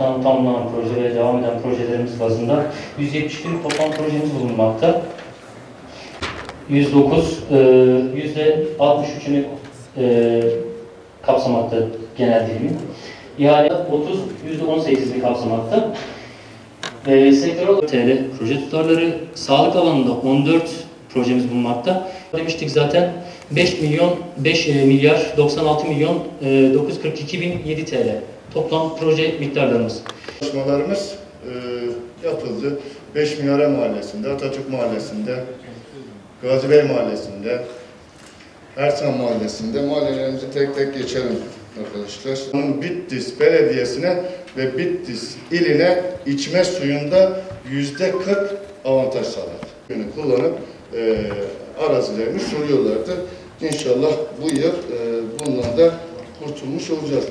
taraftan tamamlanan proje ve devam eden projelerimiz bazında 171 toplam projemiz bulunmakta. 109, %63'ünü kapsamakta genel dilimin. İhale 30, %18'ini kapsamakta. Sektörel TL proje tutarları, sağlık alanında 14 projemiz bulunmakta. Demiştik zaten 5 milyar 96 milyon 942 bin 7 TL toplam proje miktarlarımız. Çalışmalarımız yapıldı. 5 Minare Mahallesi'nde, Atatürk Mahallesi'nde, Gazi Bey Mahallesi'nde, Ersan Mahallesi'nde mahallelerimizi tek tek geçelim arkadaşlar. Bitlis Belediyesi'ne ve Bitlis iline içme suyunda %40 avantaj sağlar. Bunu kullanıp arazilerini suluyorlardı. İnşallah bu yıl bundan da kurtulmuş olacağız.